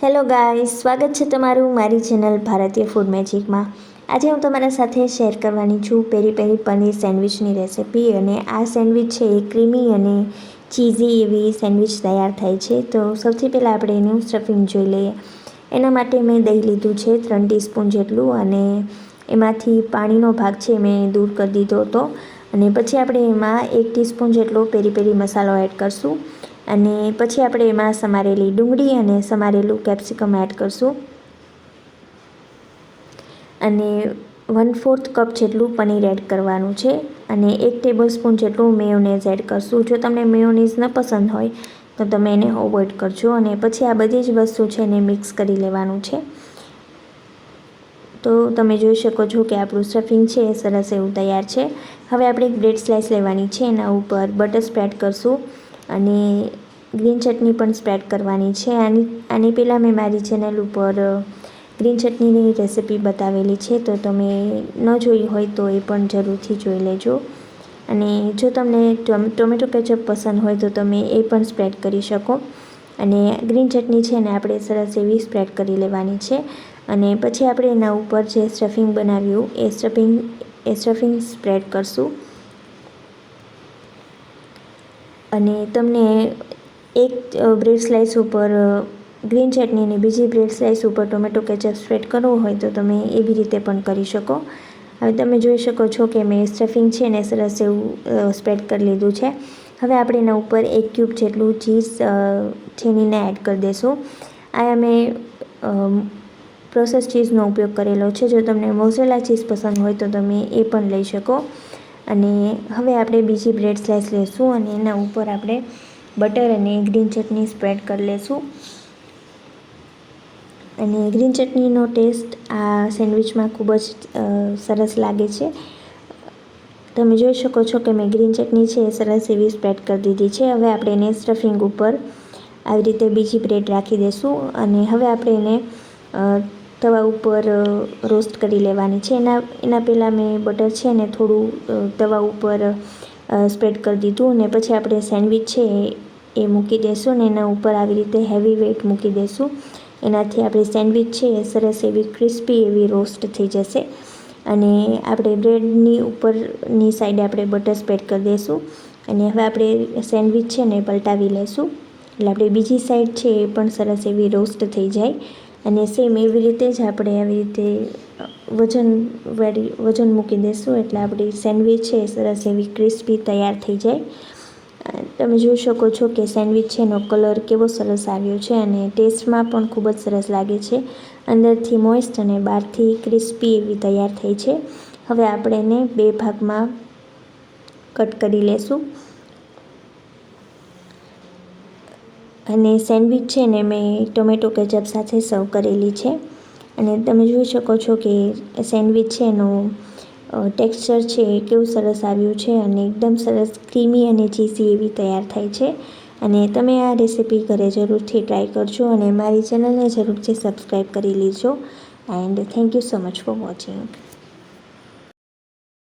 Hello guys, સ્વાગત છે તમારું મારી ચેનલ ભારતીય ફૂડ મેજિકમાં। આજે હું તમારા સાથે શેર કરવાની છું પેરી પેરી પનીર સેન્ડવિચની રેસિપી। અને આ સેન્ડવિચ છે એ ક્રીમી અને ચીઝી એવી સેન્ડવિચ તૈયાર થાય છે। તો સૌથી પહેલાં આપણે એનું સ્ટફિંગ જોઈ લઈએ। એના માટે મેં દહીં લીધું છે 3 ટીસ્પૂન જેટલું, અને એમાંથી પાણીનો ભાગ છે મેં દૂર કરી દીધો હતો। અને પછી આપણે એમાં 1 ટીસ્પૂન જેટલો પેરી પેરી મસાલો એડ કરશું, અને પછી આપણે એમાં સમારેલી ડુંગળી અને સમારેલું કેપ્સિકમ એડ કરશું, અને 1/4 કપ જેટલું પનીર એડ કરવાનું છે, અને 1 ટેબલસ્પૂન જેટલું મેયોનેઝ એડ કરશું। જો તમને મેયોનેઝ ન પસંદ હોય તો તમે એને અવોઇડ કરજો। અને પછી આ બધી જ વસ્તુ છે એને મિક્સ કરી લેવાનું છે। તો તમે જોઈ શકો છો કે આપણું સ્ટફિંગ છે એ સરસ એવું તૈયાર છે। હવે આપણે એક બ્રેડ સ્લાઇસ લેવાની છે, એના ઉપર બટર સ્પ્રેડ કરશું, અને ગ્રીન ચટણી પણ સ્પ્રેડ કરવાની છે। આની પહેલાં મેં મારી ચેનલ ઉપર ગ્રીન ચટણીની રેસિપી બતાવેલી છે, તો તમે ન જોઈ હોય તો એ પણ જરૂરથી જોઈ લેજો। અને જો તમને ટોમેટો કેચઅપ પસંદ હોય તો તમે એ પણ સ્પ્રેડ કરી શકો। અને ગ્રીન ચટણી છે ને આપણે સરસ એવી સ્પ્રેડ કરી લેવાની છે। અને પછી આપણે એના ઉપર જે સ્ટફિંગ બનાવ્યું એ સ્ટફિંગ સ્પ્રેડ કરશું। અને તમને એક બ્રેડ સ્લાઇસ ઉપર ગ્રીન ચટણી અને બીજી બ્રેડ સ્લાઇસ ઉપર ટોમેટો કેચઅપ સ્પ્રેડ કરવો હોય તો તમે એવી રીતે પણ કરી શકો। હવે તમે જોઈ શકો છો કે મેં સ્ટફિંગ છે ને સરસ એવું સ્પ્રેડ કરી લીધું છે। હવે આપણે એના ઉપર 1 ક્યુબ જેટલું ચીઝ છીણીને એડ કરી દઈશું। આ મેં પ્રોસેસ ચીઝનો ઉપયોગ કરેલો છે। જો તમને મોઝરેલા ચીઝ પસંદ હોય તો તમે એ પણ લઈ શકો। અને હવે આપણે બીજી બ્રેડ સ્લાઇસ લઈશું, અને એના ઉપર આપણે બટર અને ગ્રીન ચટણી સ્પ્રેડ કરી લઈશું। અને ગ્રીન ચટણીનો ટેસ્ટ આ સેન્ડવિચમાં ખૂબ જ સરસ લાગે છે। તમે જોઈ શકો છો કે મેં ગ્રીન ચટણી છે એ સરસ એવી સ્પ્રેડ કરી દીધી છે। હવે આપણે એને સ્ટફિંગ ઉપર આવી રીતે બીજી બ્રેડ રાખી દઈશું, અને હવે આપણે એને તવા ઉપર રોસ્ટ કરી લેવાની છે। એના પહેલાં મેં બટર છે ને થોડું તવા ઉપર સ્પ્રેડ કરી દીધું, અને પછી આપણે સેન્ડવિચ છે એ મૂકી દઈશું, અને એના ઉપર આવી રીતે હેવી વેઇટ મૂકી દઈશું। એનાથી આપણી સેન્ડવિચ છે એ સરસ એવી ક્રિસ્પી એવી રોસ્ટ થઈ જશે। અને આપણે બ્રેડની ઉપરની સાઈડે આપણે બટર સ્પ્રેડ કરી દઈશું, અને હવે આપણે સેન્ડવિચ છે ને પલટાવી લઈશું, એટલે આપણી બીજી સાઈડ છે એ પણ સરસ એવી રોસ્ટ થઈ જાય। અને સેમ એવી રીતે જ આપણે આવી રીતે વજન મૂકી દઈશું, એટલે આપણી સેન્ડવિચ છે એ સરસ એવી ક્રિસ્પી તૈયાર થઈ જાય। તમે જોઈ શકો છો કે સેન્ડવિચ છે એનો કલર કેવો સરસ આવ્યો છે, અને ટેસ્ટમાં પણ ખૂબ જ સરસ લાગે છે। અંદરથી મોઇસ્ટ અને બહારથી ક્રિસ્પી એવી તૈયાર થઈ છે। હવે આપણે એને 2 ભાગમાં કટ કરી લેશું। અને સેન્ડવિચ છે ને મેં ટોમેટો કેચઅપ સાથે સર્વ કરેલી છે। અને તમે જોઈ શકો છો કે સેન્ડવિચ છે એનું ટેક્સચર છે એ કેવું સરસ આવ્યું છે, અને એકદમ સરસ ક્રીમી અને ચીઝી એવી તૈયાર થાય છે। અને તમે આ રેસિપી ઘરે જરૂરથી ટ્રાય કરજો, અને મારી ચેનલને જરૂરથી સબસ્ક્રાઈબ કરી લેજો। And thank you so much for watching.